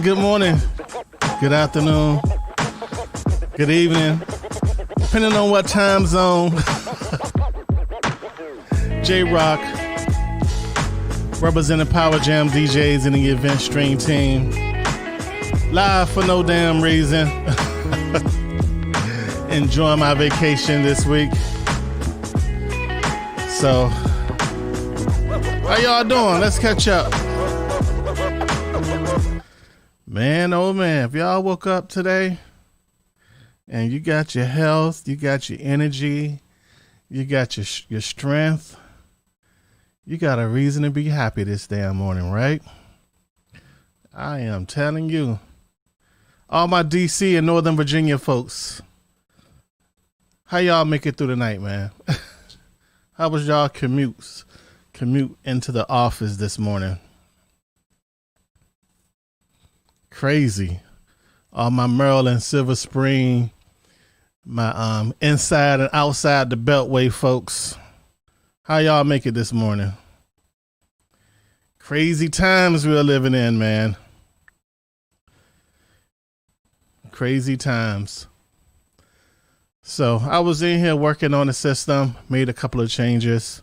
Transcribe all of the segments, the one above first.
Good morning, good afternoon, good evening, depending on what time zone. J-Rock, representing Power Jam DJs and the event stream team. Live for no damn reason. Enjoying my vacation this week. So, how y'all doing? Let's catch up. Man, oh man, if y'all woke up today and you got your health, you got your energy, you got your strength, you got a reason to be happy this damn morning, right? I am telling you. All my DC and Northern Virginia folks, how y'all make it through the night, man? How was y'all commute into the office this morning? Crazy. All my Maryland, Silver Spring, my inside and outside the Beltway folks. How y'all make it this morning? Crazy times we're living in, man. Crazy times. So I was in here working on the system, made a couple of changes.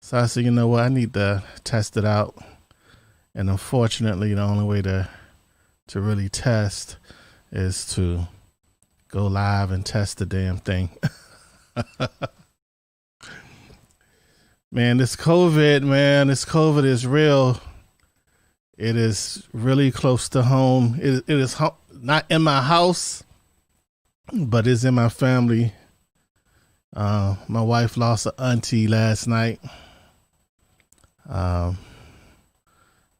So I said, you know what, I need to test it out. And unfortunately, the only way to really test is to go live and test the damn thing. Man, this COVID is real. It is really close to home. It is not in my house, but it's in my family. My wife lost an auntie last night.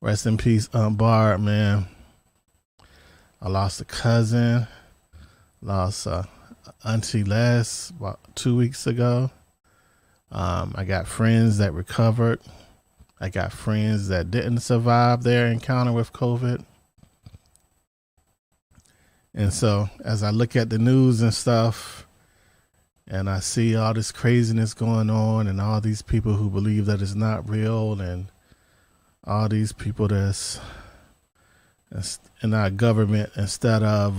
Rest in peace, Aunt Barb, man. I lost a cousin, lost a auntie about 2 weeks ago. I got friends that recovered. I got friends that didn't survive their encounter with COVID. And so as I look at the news and stuff, and I see all this craziness going on and all these people who believe that it's not real and all these people that's in our government, instead of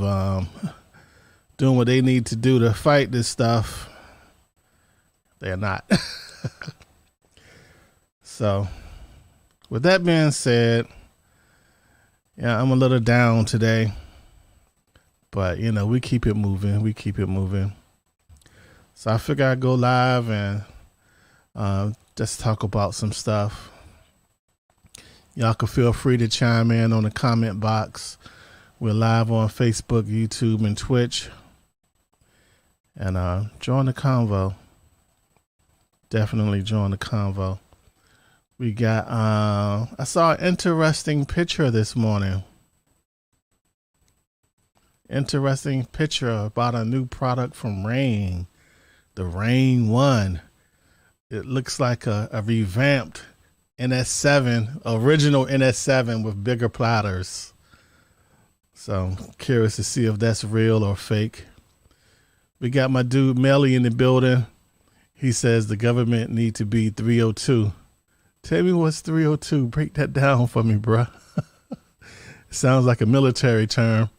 doing what they need to do to fight this stuff, they're not. So with that being said, yeah, I'm a little down today, but you know, we keep it moving. So I figure I'd go live and just talk about some stuff. Y'all can feel free to chime in on the comment box. We're live on Facebook, YouTube, and Twitch. And join the convo. Definitely join the convo. We got, I saw an interesting picture this morning. Interesting picture about a new product from Rain. The Rain 1. It looks like a revamped NS7, original NS7 with bigger platters. So I'm curious to see if that's real or fake. We got my dude Melly in the building. He says the government need to be 302. Tell me what's 302. Break that down for me, bruh. Sounds like a military term.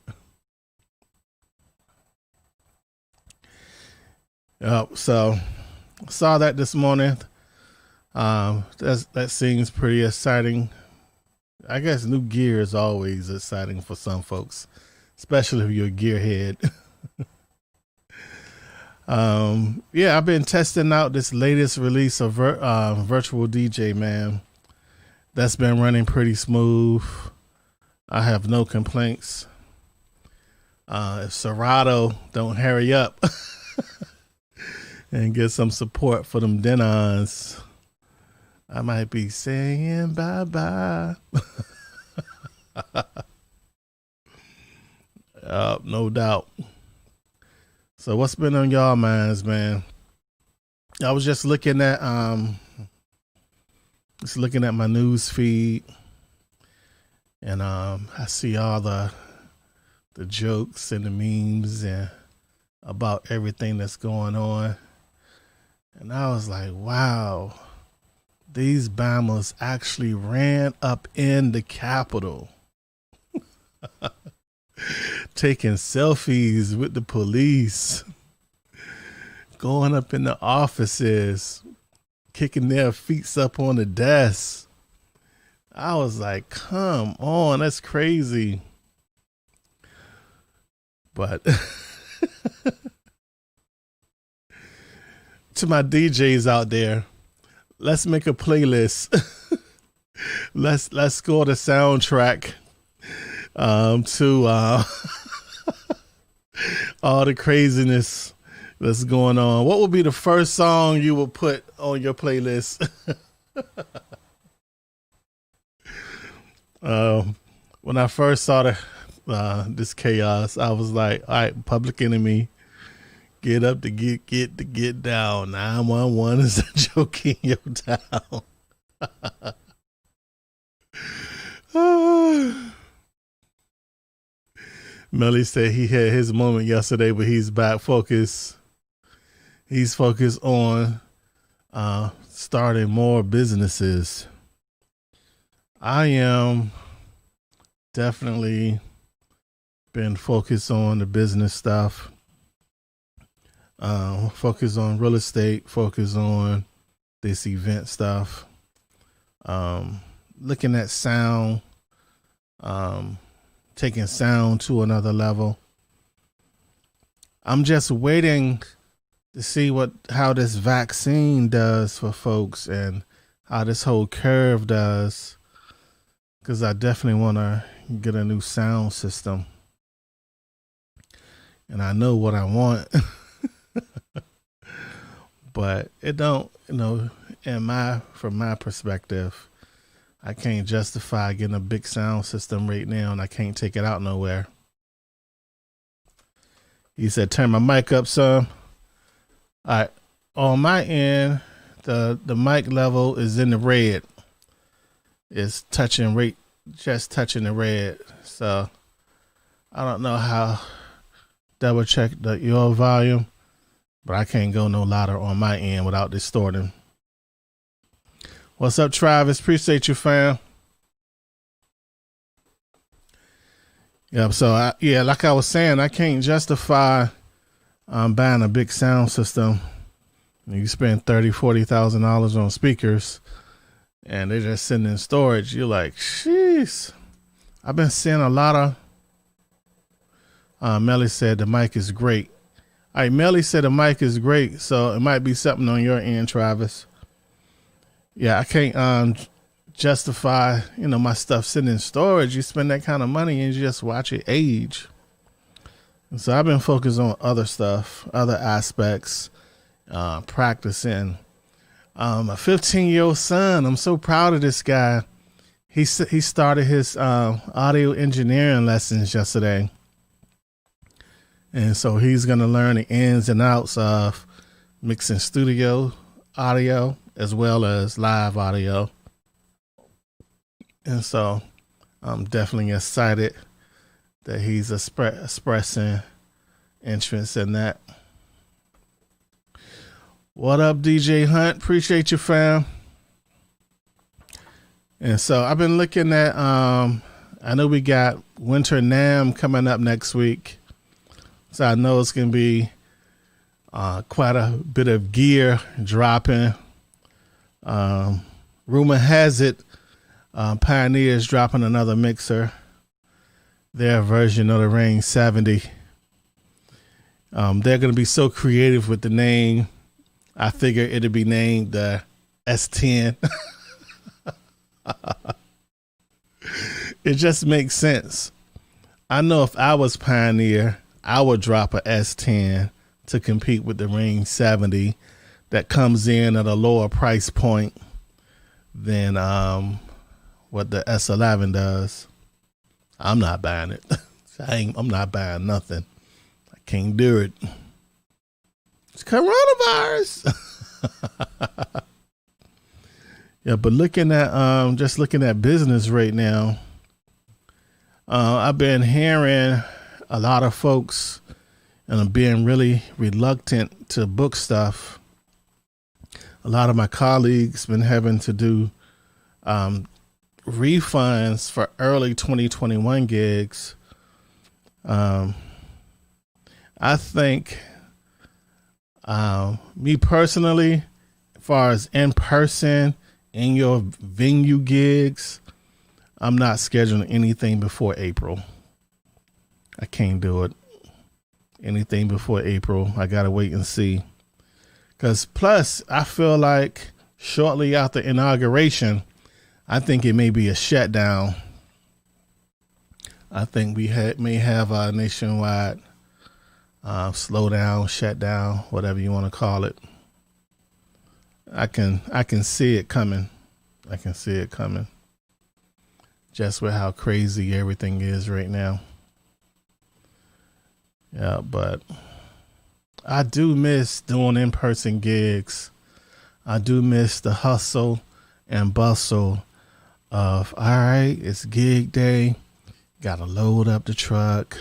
So saw that this morning. That seems pretty exciting. I guess new gear is always exciting for some folks, especially if you're a gearhead. Yeah, I've been testing out this latest release of Virtual DJ, man. That's been running pretty smooth. I have no complaints. If Serato don't hurry up and get some support for them Denons, I might be saying bye-bye. No doubt. So what's been on y'all minds, man? I was just looking at my news feed, and I see all the jokes and the memes and about everything that's going on. And I was like, wow, these Bammers actually ran up in the Capitol, taking selfies with the police, going up in the offices, kicking their feet up on the desk. I was like, come on, that's crazy. But to my DJs out there, let's make a playlist. let's score the soundtrack to all the craziness that's going on. What would be the first song you would put on your playlist? When I first saw this chaos, I was like, all right, Public Enemy, get up to get down. 911 is a joke in your town. Melly said he had his moment yesterday, but he's back focused. He's focused on starting more businesses. I am definitely been focused on the business stuff. Focus on real estate, focus on this event stuff. Looking at sound, taking sound to another level. I'm just waiting to see how this vaccine does for folks and how this whole curve does, because I definitely want to get a new sound system, and I know what I want. But it don't, from my perspective, I can't justify getting a big sound system right now, and I can't take it out nowhere. He said, turn my mic up some. All right. On my end, the mic level is in the red. It's just touching the red. So I don't know how double check your volume, but I can't go no louder on my end without distorting. What's up, Travis? Appreciate you, fam. Yep. So like I was saying, I can't justify buying a big sound system. You spend $30,000-$40,000 on speakers, and they're just sitting in storage. You're like, jeez. I've been seeing a lot of. Melly said the mic is great. All right, Melly said the mic is great, so it might be something on your end, Travis. Yeah, I can't justify, my stuff sitting in storage. You spend that kind of money and you just watch it age. And so I've been focused on other stuff, other aspects, practicing. A 15-year-old son, I'm so proud of this guy. He started his audio engineering lessons yesterday. And so he's going to learn the ins and outs of mixing studio audio as well as live audio. And so I'm definitely excited that he's expressing interest in that. What up, DJ Hunt? Appreciate you, fam. And so I've been looking at, I know we got Winter NAMM coming up next week. So I know it's going to be quite a bit of gear dropping. Rumor has it, Pioneer is dropping another mixer, their version of the Ring 70. They're going to be so creative with the name. I figure it'll be named the S10. It just makes sense. I know if I was Pioneer, I would drop a S10 to compete with the Ring 70 that comes in at a lower price point than what the S11 does. I'm not buying it. I'm not buying nothing. I can't do it. It's coronavirus. Yeah, but looking at just looking at business right now, I've been hearing a lot of folks and I'm being really reluctant to book stuff. A lot of my colleagues been having to do refunds for early 2021 gigs. I think me personally, as far as in person, in your venue gigs, I'm not scheduling anything before April. I can't do it. Anything before April, I gotta wait and see. Because plus, I feel like shortly after inauguration, I think it may be a shutdown. I think we may have a nationwide slowdown, shutdown, whatever you want to call it. I can see it coming. I can see it coming. Just with how crazy everything is right now. Yeah, but I do miss doing in-person gigs. I do miss the hustle and bustle of, all right, it's gig day. Got to load up the truck.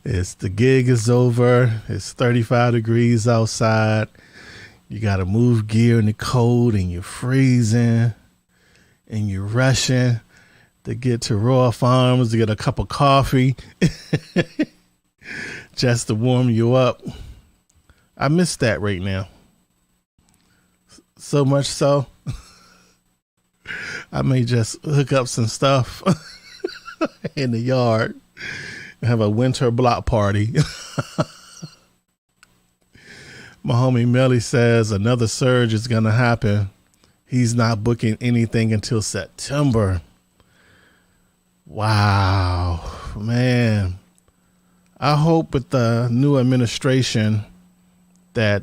The gig is over. It's 35 degrees outside. You got to move gear in the cold and you're freezing and you're rushing to get to Royal Farms to get a cup of coffee just to warm you up. I miss that right now. So much so, I may just hook up some stuff in the yard and have a winter block party. My homie Melly says another surge is going to happen. He's not booking anything until September. Wow, man. I hope with the new administration that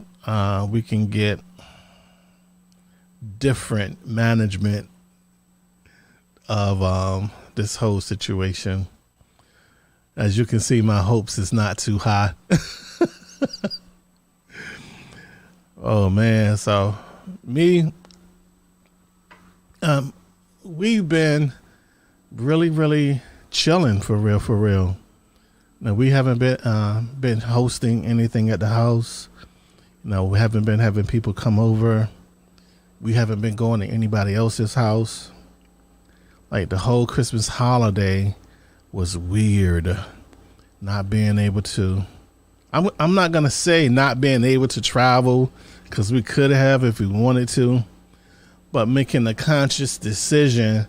we can get different management of this whole situation. As you can see, my hopes is not too high. Oh man, so me, we've been really chilling for real. Now we haven't been hosting anything at the house. We haven't been having people come over. We haven't been going to anybody else's house. Like the whole Christmas holiday was weird. Not being able to, I'm not going to say not being able to travel, because we could have if we wanted to, but making a conscious decision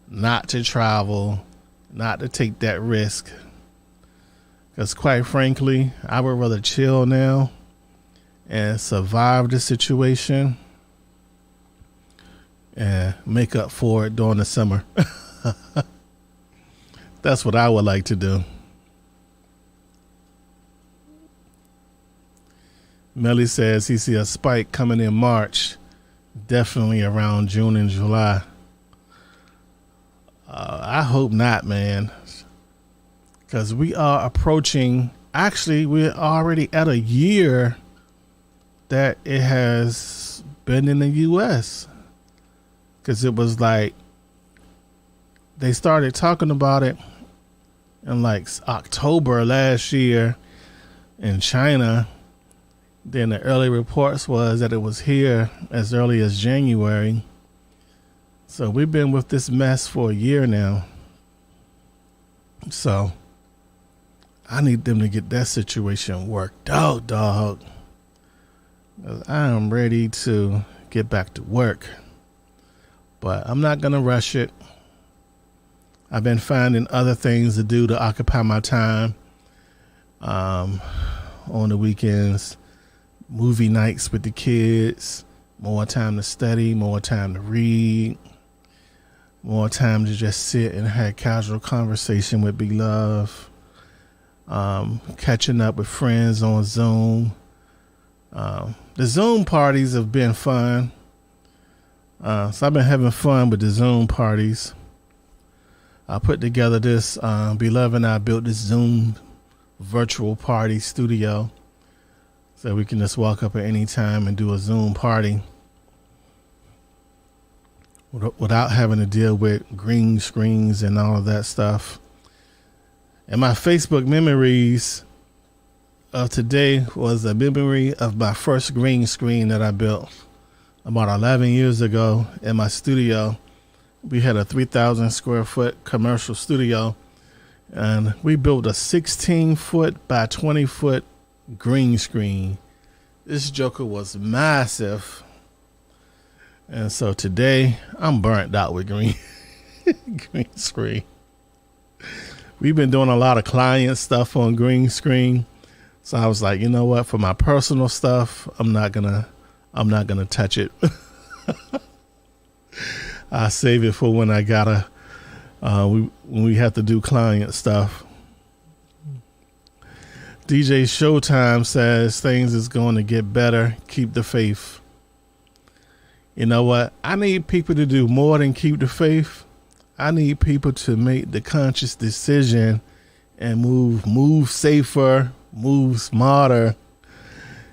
not to travel, not to take that risk. Because quite frankly, I would rather chill now and survive the situation and make up for it during the summer. That's what I would like to do. Melly says he see a spike coming in March, definitely around June and July. I hope not, man, because we are approaching, actually we're already at a year that it has been in the U.S. Because it was like they started talking about it in like October last year, in China. Then the early reports was that it was here as early as January. So we've been with this mess for a year now. So I need them to get that situation worked out, dog. I am ready to get back to work. But I'm not going to rush it. I've been finding other things to do to occupy my time on the weekends. Movie nights with the kids, more time to study, more time to read, more time to just sit and have casual conversation with beloved, catching up with friends on Zoom. The Zoom parties have been fun. So I've been having fun with the Zoom parties. I put together this, beloved and I built this Zoom virtual party studio. So we can just walk up at any time and do a Zoom party without having to deal with green screens and all of that stuff. And my Facebook memories of today was a memory of my first green screen that I built about 11 years ago in my studio. We had a 3,000 square foot commercial studio, and we built a 16 foot by 20 foot green screen. This joker was massive. And so today I'm burnt out with green screen. We've been doing a lot of client stuff on green screen. So I was like, you know what, for my personal stuff, I'm not gonna touch it. I save it for when I gotta when we have to do client stuff. DJ Showtime says things is going to get better. Keep the faith. You know what? I need people to do more than keep the faith. I need people to make the conscious decision and move safer, move smarter,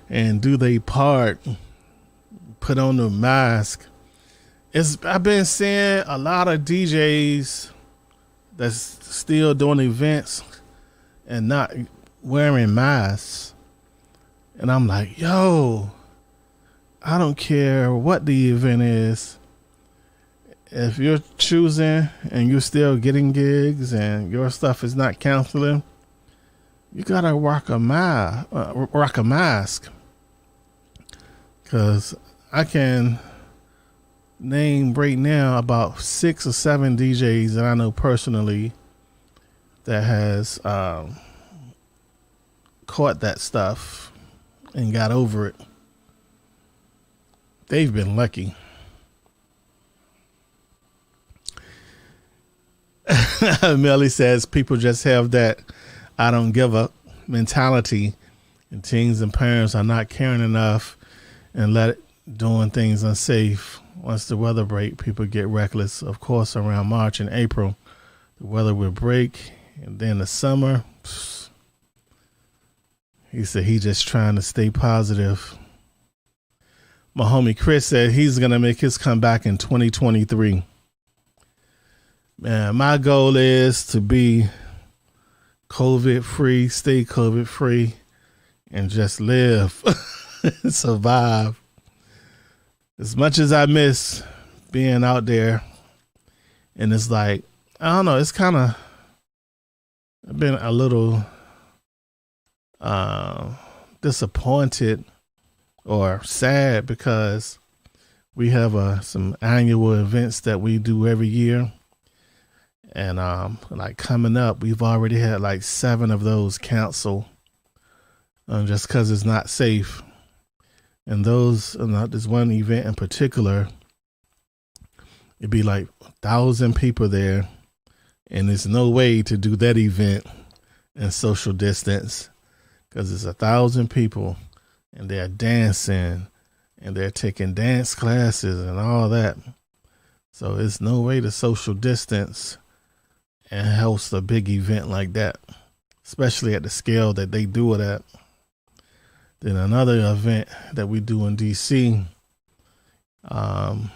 and do their part. Put on the mask. I've been seeing a lot of DJs that's still doing events and not wearing masks. And I'm like, yo, I don't care what the event is. If you're choosing and you're still getting gigs and your stuff is not canceling, you gotta rock a mask. Cause I can name right now about 6 or 7 DJs that I know personally that has caught that stuff and got over it. They've been lucky. Melly says people just have that I don't give a mentality, and teens and parents are not caring enough and doing things unsafe. Once the weather break, people get reckless. Of course, around March and April, the weather will break, and then the summer. He said he just trying to stay positive. My homie Chris said he's going to make his comeback in 2023. Man, my goal is to be COVID free, stay COVID free, and just live, survive. As much as I miss being out there, and it's like, I don't know, it's kind of been a little disappointed or sad because we have some annual events that we do every year. And like coming up, we've already had like 7 of those cancel just because it's not safe. And this one event in particular, it'd be like 1,000 people there, and there's no way to do that event and social distance because it's 1,000 people, and they're dancing, and they're taking dance classes and all that. So it's no way to social distance and host a big event like that, especially at the scale that they do it at. Then another event that we do in DC, not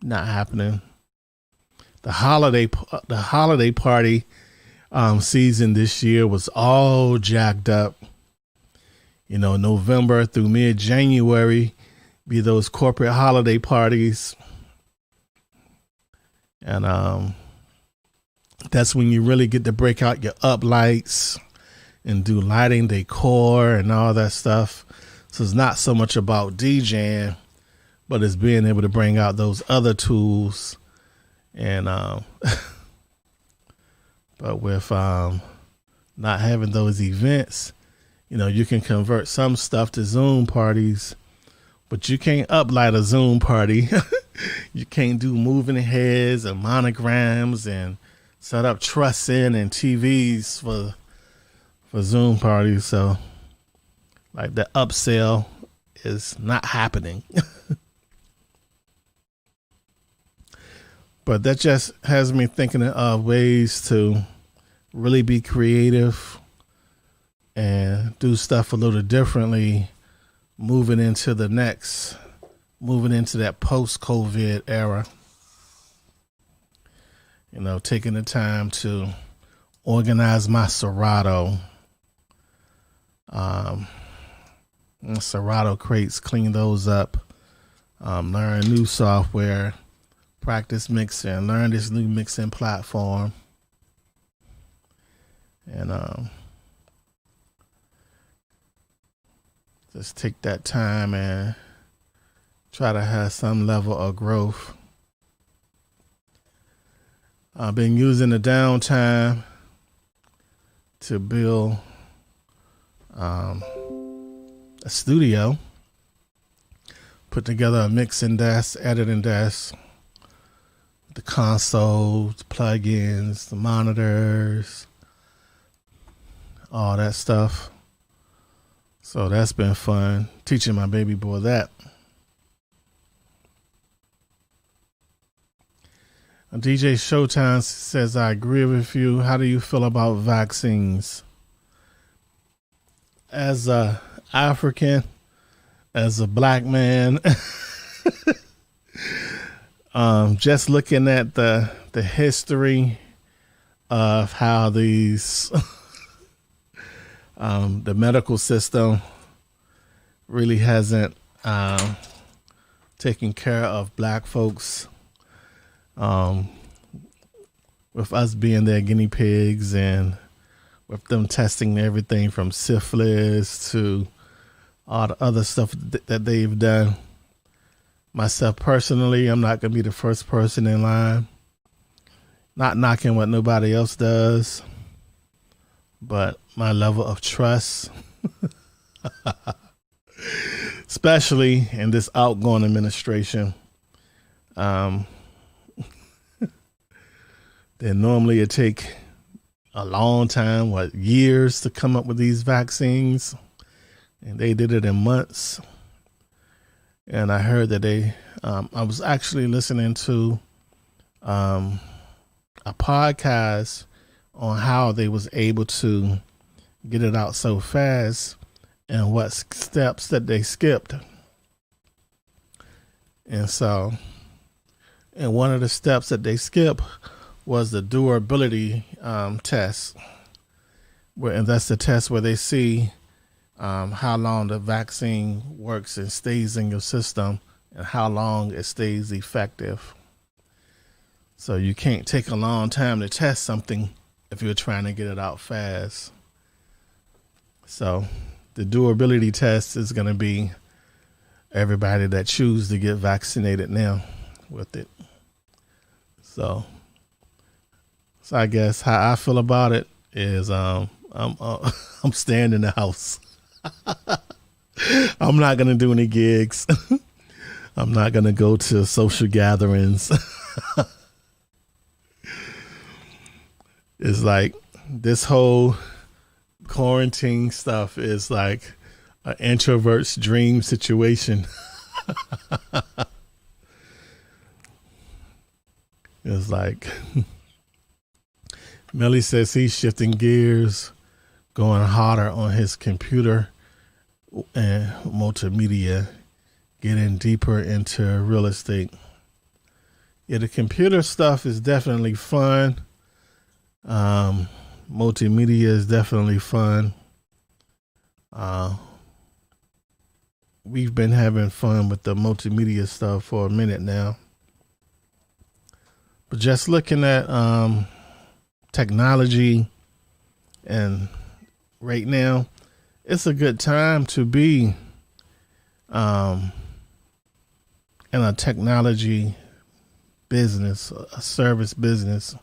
happening. The holiday party season this year was all jacked up. November through mid-January be those corporate holiday parties. And that's when you really get to break out your up lights and do lighting decor and all that stuff. So it's not so much about DJing, but it's being able to bring out those other tools. And but with not having those events, you can convert some stuff to Zoom parties, but you can't uplight a Zoom party. You can't do moving heads and monograms and set up trussing and TVs for Zoom parties. So like the upsell is not happening. But that just has me thinking of ways to really be creative and do stuff a little differently, moving into that post-COVID era. Taking the time to organize my Serato. Serato crates, clean those up, learn new software, practice mixing, learn this new mixing platform. And just take that time and try to have some level of growth. I've been using the downtime to build a studio, put together a mixing desk, editing desk, the consoles, the plugins, the monitors, all that stuff. So that's been fun, teaching my baby boy that. DJ Showtime says, I agree with you. How do you feel about vaccines? As a African, as a black man, just looking at the history of how these the medical system really hasn't taken care of black folks, with us being their guinea pigs and with them testing everything from syphilis to all the other stuff that they've done. Myself personally, I'm not going to be the first person in line. Not knocking what nobody else does, but my level of trust, especially in this outgoing administration, then normally it take a long time, years to come up with these vaccines, and they did it in months. And I heard that I was actually listening to a podcast on how they was able to get it out so fast and what steps that they skipped. And one of the steps that they skipped was the durability test, and that's the test where they see how long the vaccine works and stays in your system and how long it stays effective. So you can't take a long time to test something if you're trying to get it out fast. So the durability test is going to be everybody that choose to get vaccinated now with it. So I guess how I feel about it is I'm staying in the house. I'm not going to do any gigs. I'm not going to go to social gatherings. It's like this whole quarantine stuff is like an introvert's dream situation. It's like Melly says he's shifting gears, going harder on his computer and multimedia, getting deeper into real estate. Yeah, the computer stuff is definitely fun. Multimedia is definitely fun. we've been having fun with the multimedia stuff for a minute now. But just looking at technology, and right now, it's a good time to be in a technology business, a service business,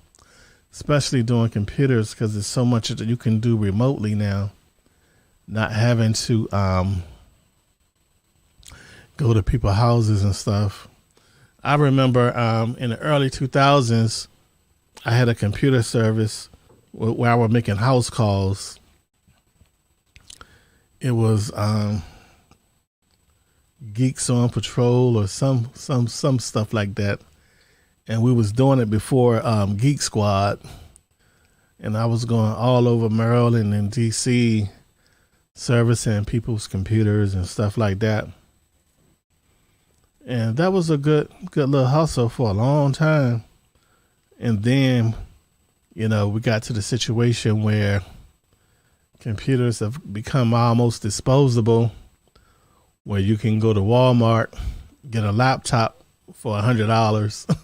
especially doing computers, because there's so much that you can do remotely now, not having to go to people's houses and stuff. I remember in the early 2000s, I had a computer service where I was making house calls. It was Geeks on Patrol or some stuff like that, and we was doing it before Geek Squad, and I was going all over Maryland and DC, servicing people's computers and stuff like that. And that was a good little hustle for a long time. And then, we got to the situation where computers have become almost disposable, where you can go to Walmart, get a laptop for $100.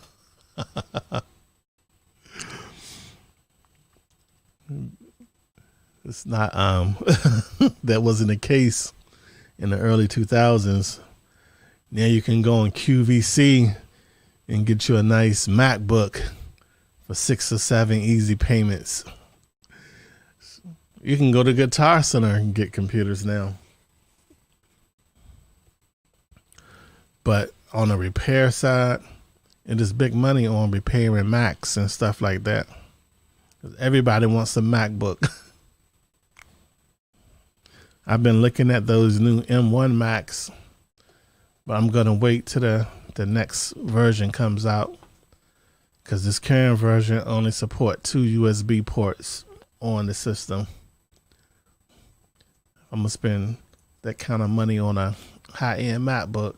It's not, that wasn't the case in the early 2000s. Now you can go on QVC and get you a nice MacBook for 6 or 7 easy payments. You can go to Guitar Center and get computers now. But on the repair side, it is big money on repairing Macs and stuff like that. Everybody wants a MacBook. I've been looking at those new M1 Macs, but I'm going to wait till the next version comes out, because this current version only supports 2 USB ports on the system. I'm going to spend that kind of money on a high-end MacBook.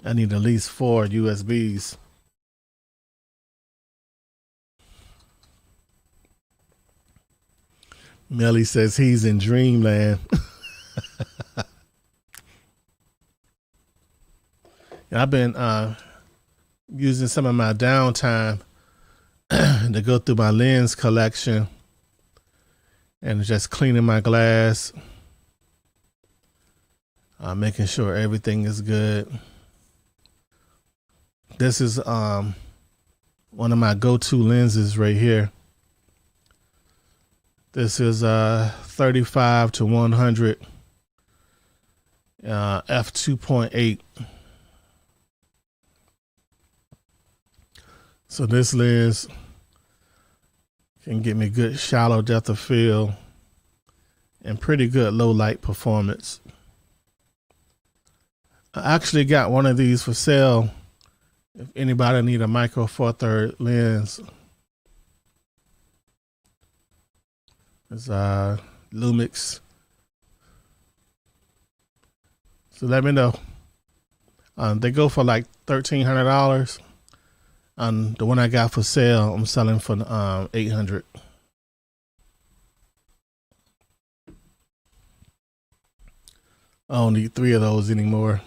I need at least 4 USBs. Melly says he's in dreamland. I've been using some of my downtime to go through my lens collection and just cleaning my glass, making sure everything is good. This is one of my go-to lenses right here. This is 35 to 100 f2.8. So this lens can get me good shallow depth of field and pretty good low light performance. I actually got one of these for sale if anybody need a micro four third lens. It's Lumix. So let me know. They go for like $1,300. The one I got for sale, I'm selling for $800. I don't need 3 of those anymore.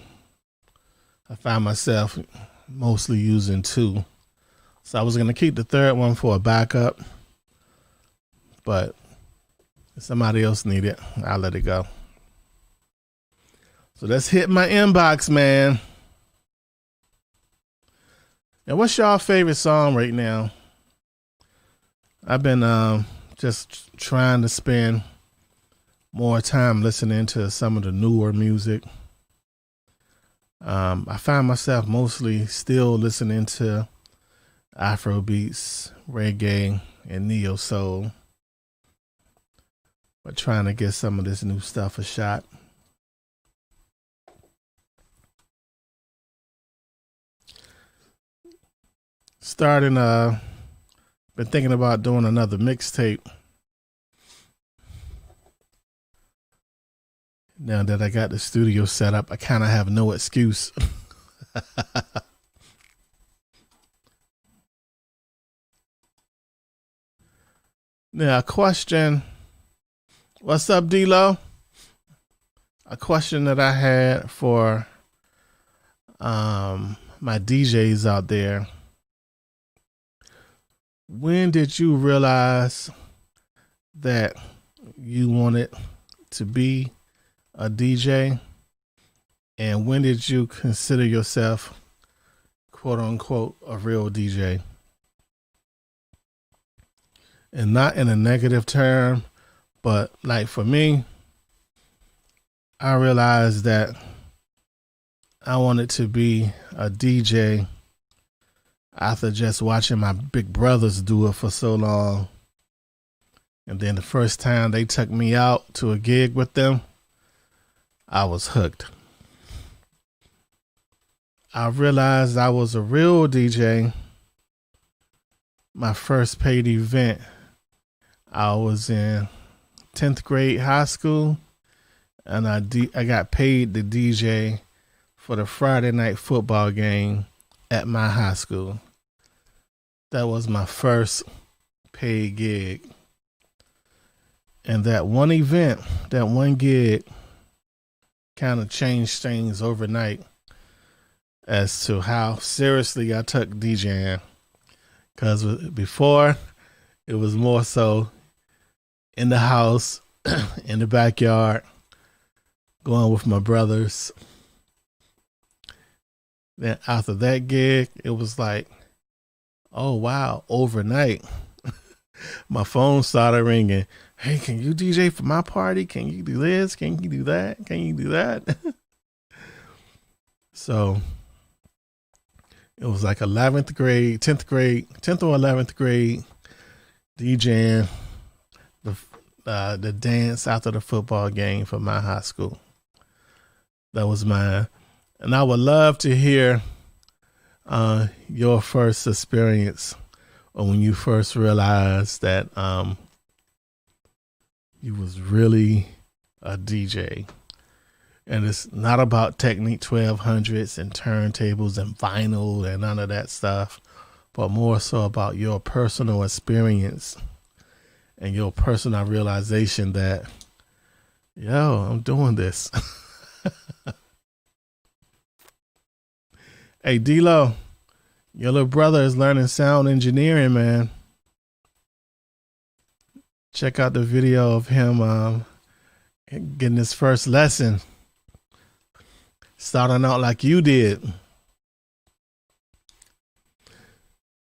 I find myself mostly using 2. So I was gonna keep the third one for a backup, but if somebody else need it, I'll let it go. So let's hit my inbox, man. And what's y'all favorite song right now? I've been just trying to spend more time listening to some of the newer music. I find myself mostly still listening to Afro beats, reggae, and neo soul, but trying to get some of this new stuff a shot. Been thinking about doing another mixtape. Now that I got the studio set up, I kind of have no excuse. Now, question. What's up, D-Lo? a question that I had for my DJs out there. When did you realize that you wanted to be a DJ? And when did you consider yourself, quote unquote, a real DJ? And not in a negative term, but like for me, I realized that I wanted to be a DJ after just watching my big brothers do it for so long. And then the first time they took me out to a gig with them, I was hooked. I realized I was a real DJ. My first paid event, I was in 10th grade high school, and I got paid to DJ for the Friday night football game at my high school. That was my first paid gig. And that one event, that one gig, kind of changed things overnight as to how seriously I took DJing. Because before, it was more so in the house, in the backyard, going with my brothers. Then after that gig, it was like, oh, wow, overnight. My phone started ringing. Hey, can you DJ for my party? Can you do this? Can you do that? Can you do that? So it was like 11th grade, 10th or 11th grade, DJing the dance after the football game for my high school. That was mine. And I would love to hear your first experience, or when you first realized that you was really a DJ. And it's not about Technique 1200s and turntables and vinyl and none of that stuff, but more so about your personal experience and your personal realization that, yo, I'm doing this. Hey, D-Lo, your little brother is learning sound engineering, man. Check out the video of him getting his first lesson. Starting out like you did.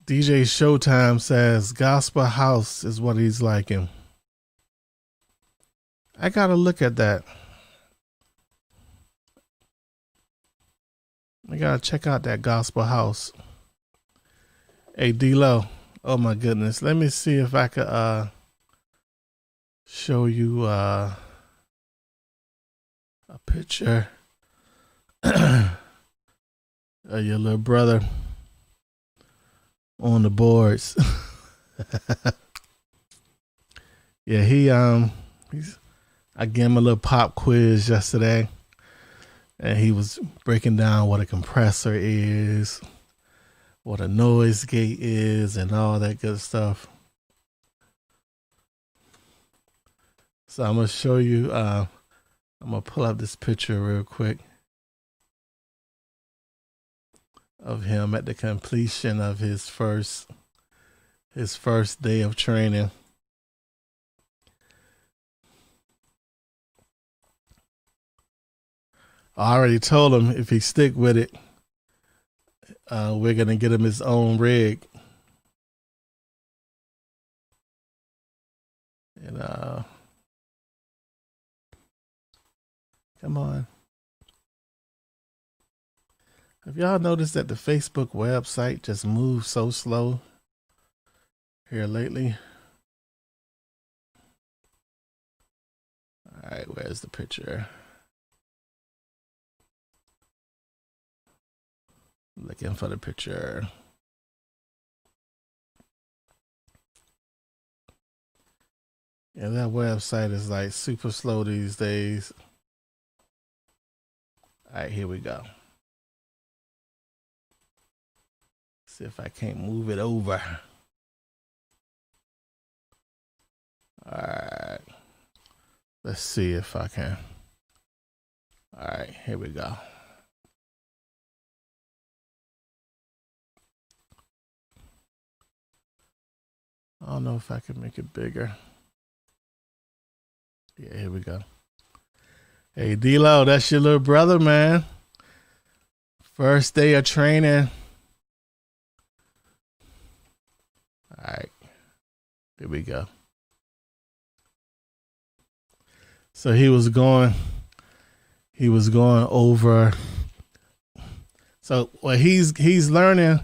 DJ Showtime says Gospel House is what he's liking. I gotta look at that. I gotta check out that Gospel House. Hey, D-Lo. Oh my goodness. Let me see if I could show you a picture of your little brother on the boards. Yeah, I gave him a little pop quiz yesterday, and he was breaking down what a compressor is, what a noise gate is, and all that good stuff. So I'm gonna show you. I'm gonna pull up this picture real quick of him at the completion of his first day of training. I already told him if he stick with it, we're gonna get him his own rig. And come on. Have y'all noticed that the Facebook website just moves so slow here lately? All right, where's the picture? Looking for the picture. Yeah, that website is like super slow these days. All right, here we go. See if I can't move it over. All right. Let's see if I can. All right, here we go. I don't know if I can make it bigger. Yeah, here we go. Hey, D-Lo, that's your little brother, man. First day of training. All right, here we go. So he was going over. So well, he's learning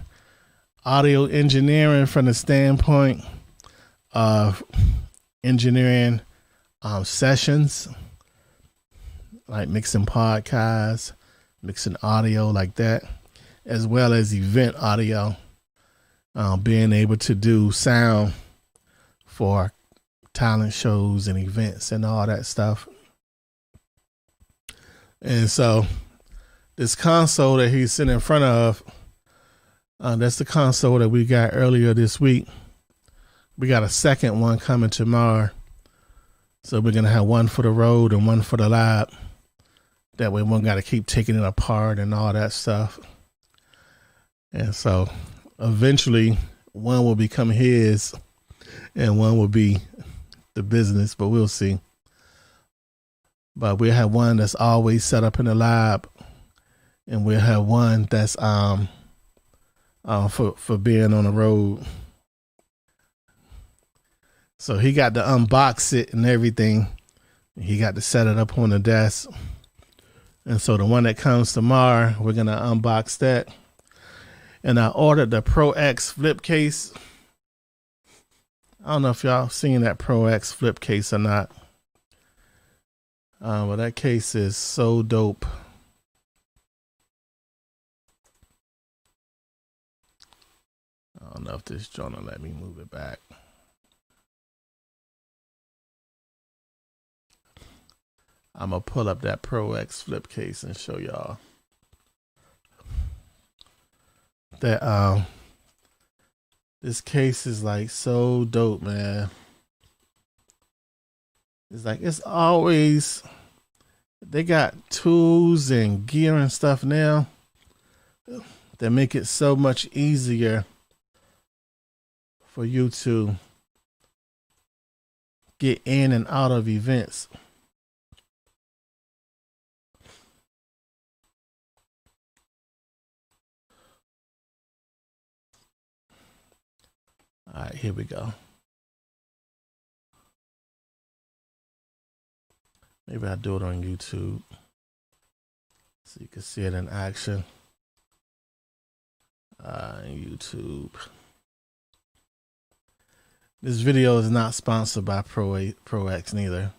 audio engineering from the standpoint of engineering sessions, like mixing podcasts, mixing audio like that, as well as event audio, being able to do sound for talent shows and events and all that stuff. And so this console that he's sitting in front of, that's the console that we got earlier this week. We got a second one coming tomorrow. So we're going to have one for the road and one for the lab. That way we don't got to keep taking it apart and all that stuff. And so eventually one will become his and one will be the business, but we'll see. But we'll have one that's always set up in the lab, and we'll have one that's for being on the road. So he got to unbox it and everything. He got to set it up on the desk. And so the one that comes tomorrow, we're going to unbox that. And I ordered the Pro X flip case. I don't know if y'all seen that Pro X flip case or not. But that case is so dope. I don't know if this joint will let me move it back. I'm going to pull up that Pro X flip case and show y'all that this case is like so dope, man. It's like it's always, they got tools and gear and stuff now that make it so much easier for you to get in and out of events. All right, here we go. Maybe I'll do it on YouTube so you can see it in action. YouTube. This video is not sponsored by Pro X neither.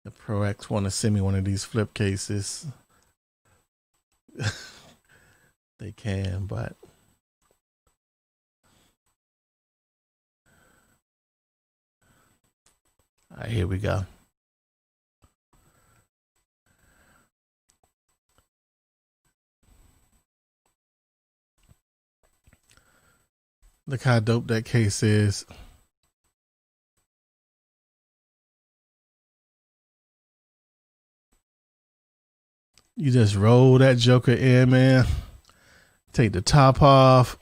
If Pro X want to send me one of these flip cases, they can, but all right, here we go. Look how dope that case is. You just roll that joker in, man. Take the top off.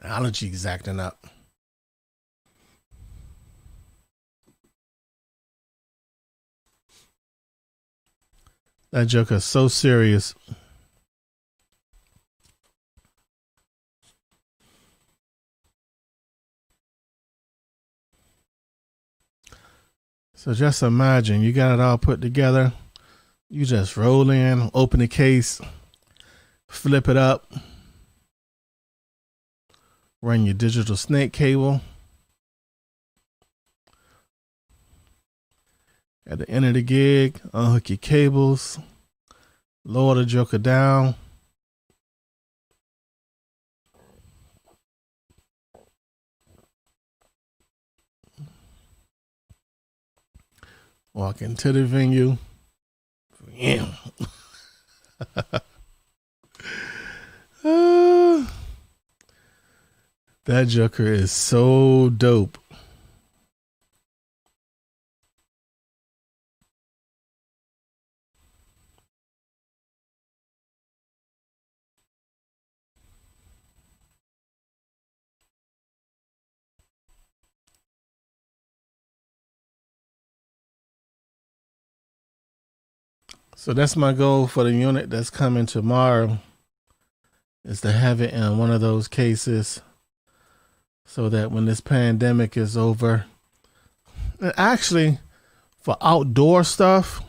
Allergies acting up. That joker's so serious. So just imagine you got it all put together. You just roll in, open the case, flip it up, run your digital snake cable. At the end of the gig, unhook your cables, lower the joker down. Walk into the venue. That Joker is so dope. So that's my goal for the unit that's coming tomorrow, is to have it in one of those cases so that when this pandemic is over, and actually for outdoor stuff,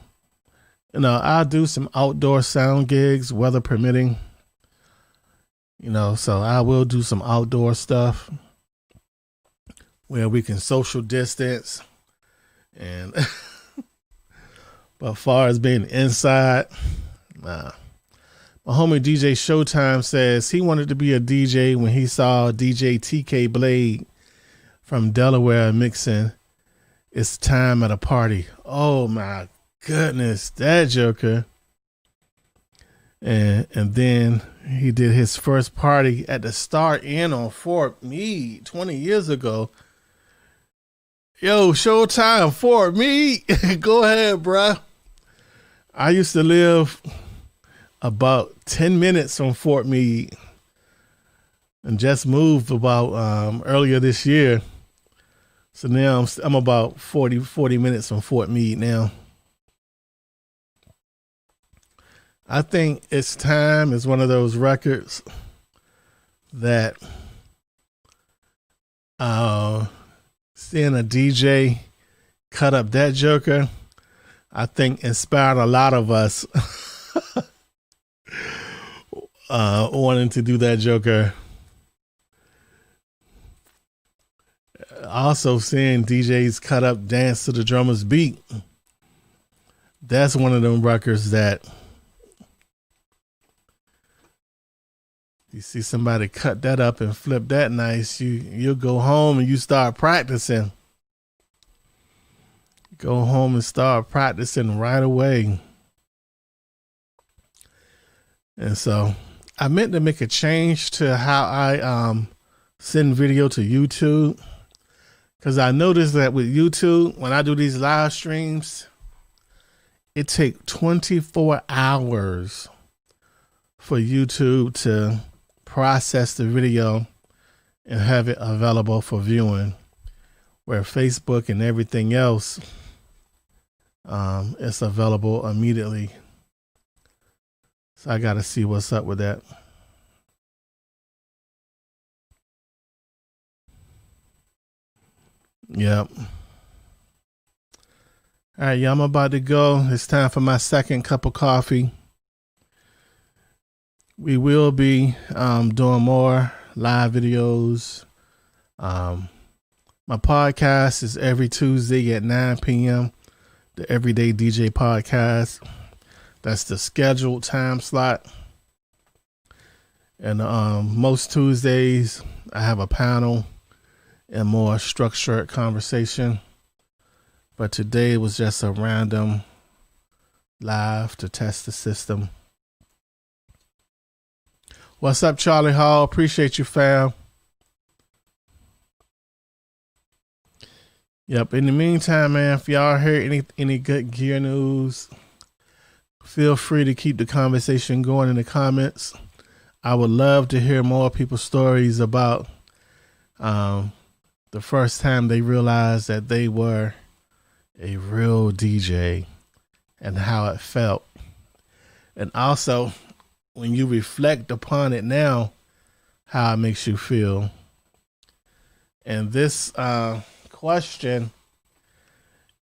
I'll do some outdoor sound gigs, weather permitting, so I will do some outdoor stuff where we can social distance. And but as far as being inside, nah. My homie DJ Showtime says he wanted to be a DJ when he saw DJ TK Blade from Delaware mixing It's Time at a Party. Oh my goodness, that Joker. And then he did his first party at the Star Inn on Fort Meade 20 years ago. Yo, Showtime, Fort Meade. Go ahead, bruh. I used to live about 10 minutes from Fort Meade and just moved about earlier this year. So now I'm about 40 minutes from Fort Meade now. I think It's Time is one of those records that seeing a DJ cut up that Joker, I think inspired a lot of us wanting to do that Joker. Also seeing DJs cut up Dance to the Drummer's Beat. That's one of them records that you see somebody cut that up and flip that nice, you'll go home and you start practicing. Go home and start practicing right away. And so I meant to make a change to how I send video to YouTube, because I noticed that with YouTube, when I do these live streams, it takes 24 hours for YouTube to process the video and have it available for viewing, where Facebook and everything else, it's available immediately. So I got to see what's up with that. Yep. All right, y'all, I'm about to go. It's time for my second cup of coffee. We will be doing more live videos. My podcast is every Tuesday at 9 p.m. The Everyday DJ Podcast. That's the scheduled time slot. And most Tuesdays, I have a panel and more structured conversation. But today was just a random live to test the system. What's up, Charlie Hall? Appreciate you, fam. Yep. In the meantime, man, if y'all heard any good gear news, feel free to keep the conversation going in the comments. I would love to hear more people's stories about the first time they realized that they were a real DJ and how it felt. And also, when you reflect upon it now, how it makes you feel. And this question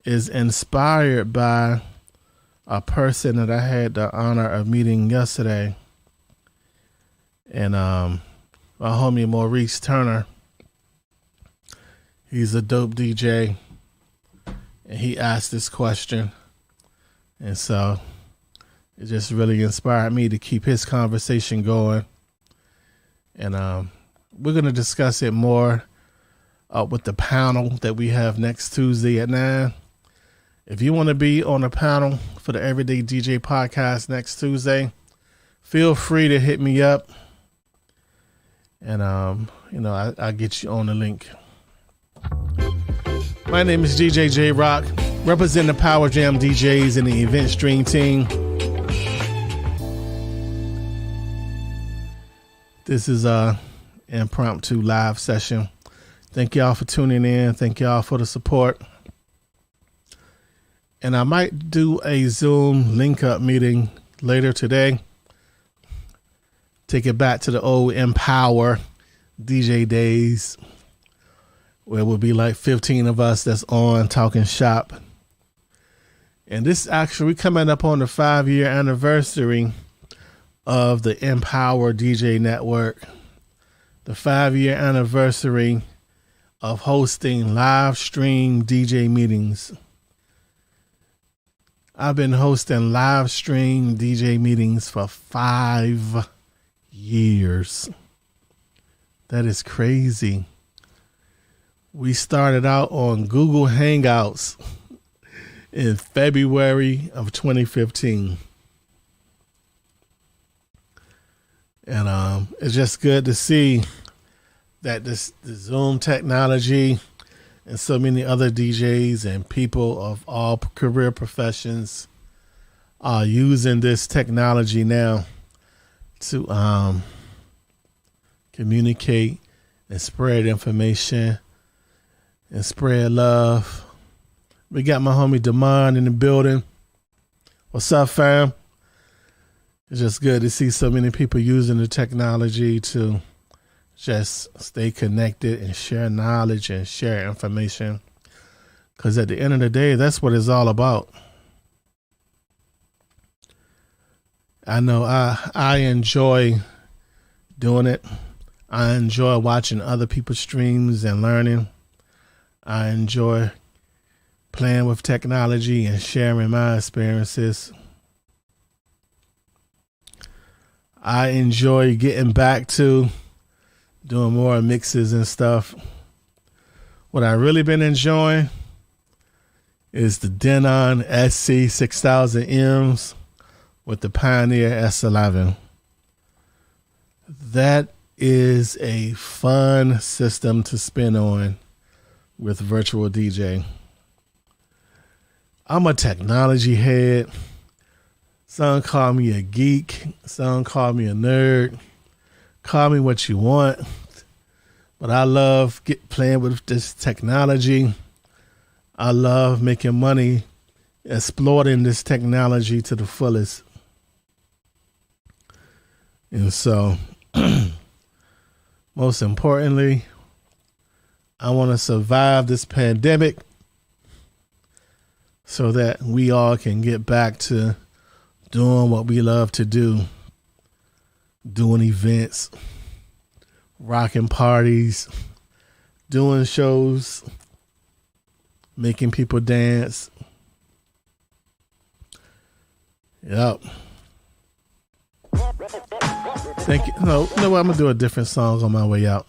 is inspired by a person that I had the honor of meeting yesterday. And my homie Maurice Turner, he's a dope DJ, and he asked this question. And so it just really inspired me to keep his conversation going. And we're going to discuss it more with the panel that we have next Tuesday at 9. If you want to be on a panel for the Everyday DJ Podcast next Tuesday, feel free to hit me up. and I'll get you on the link. My name is DJ J Rock, representing the Power Jam DJs and the event stream team. This is a impromptu live session. Thank y'all for tuning in. Thank y'all for the support. And I might do a Zoom link up meeting later today. Take it back to the old Empower DJ days, where it would be like 15 of us that's on talking shop. And this actually coming up on the 5-year anniversary of the Empower DJ Network. The 5-year anniversary of hosting live stream DJ meetings. I've been hosting live stream DJ meetings for 5 years. That is crazy. We started out on Google Hangouts in February of 2015. And it's just good to see that the Zoom technology and so many other DJs and people of all career professions are using this technology now to communicate and spread information and spread love. We got my homie Damon in the building. What's up, fam? It's just good to see so many people using the technology to just stay connected and share knowledge and share information. Because at the end of the day, that's what it's all about. I know I enjoy doing it. I enjoy watching other people's streams and learning. I enjoy playing with technology and sharing my experiences. I enjoy getting back to doing more mixes and stuff. What I really been enjoying is the Denon SC 6000Ms with the Pioneer S11. That is a fun system to spin on with virtual DJ. I'm a technology head. Some call me a geek. Some call me a nerd. Call me what you want. But I love playing with this technology. I love making money, exploiting this technology to the fullest. And so, most importantly, I want to survive this pandemic so that we all can get back to doing what we love to do. Doing events, rocking parties, doing shows, making people dance. Yep. Thank you. No, what? I'm going to do a different song on my way out.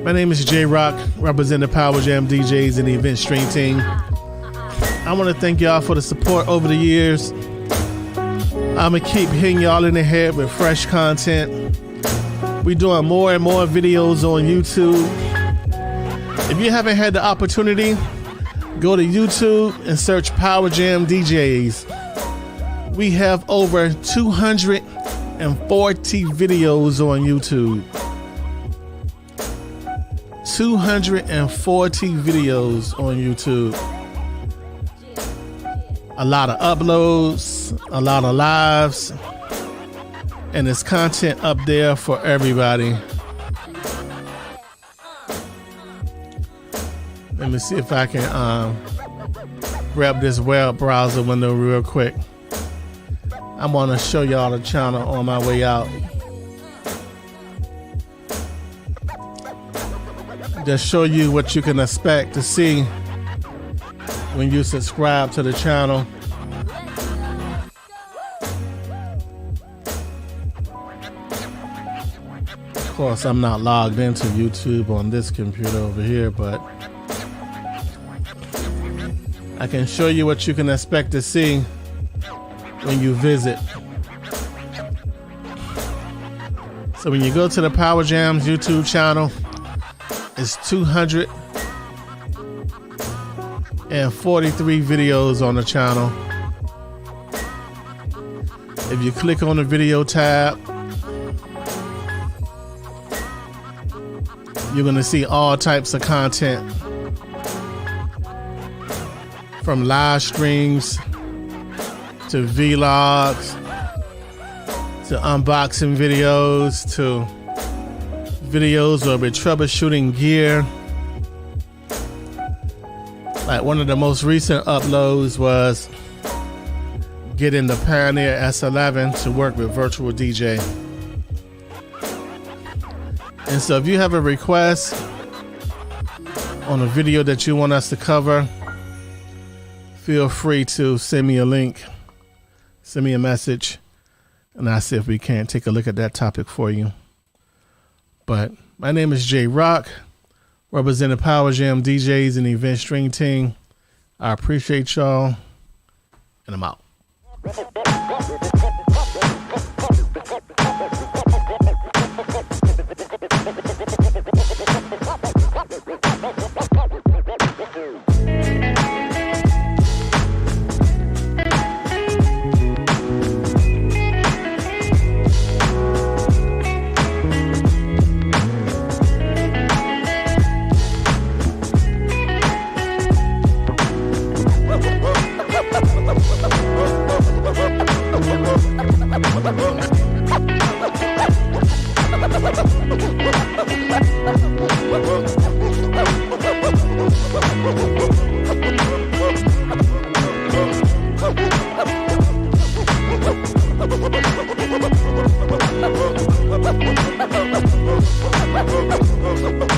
My name is J Rock, representing the Power Jam DJs and the event stream team. I want to thank y'all for the support over the years. I'm going to keep hitting y'all in the head with fresh content. We're doing more and more videos on YouTube. If you haven't had the opportunity, go to YouTube and search Power Jam DJs. We have over 240 videos on YouTube. 240 videos on YouTube. A lot of uploads, a lot of lives, and there's content up there for everybody. Let me see if I can grab this web browser window real quick. I'm gonna show y'all the channel on my way out. Just show you what you can expect to see when you subscribe to the channel. Of course, I'm not logged into YouTube on this computer over here, but I can show you what you can expect to see when you visit. So when you go to the Power Jams YouTube channel, it's 243 videos on the channel. If you click on the video tab, you're going to see all types of content, from live streams to vlogs to unboxing videos to videos of troubleshooting gear. Like one of the most recent uploads was getting the Pioneer S11 to work with Virtual DJ. And so if you have a request on a video that you want us to cover, feel free to send me a link, send me a message, and I'll see if we can't take a look at that topic for you. But my name is J Rock, representing Power Jam DJs and Event Stream Team. I appreciate y'all, and I'm out. We'll be right back.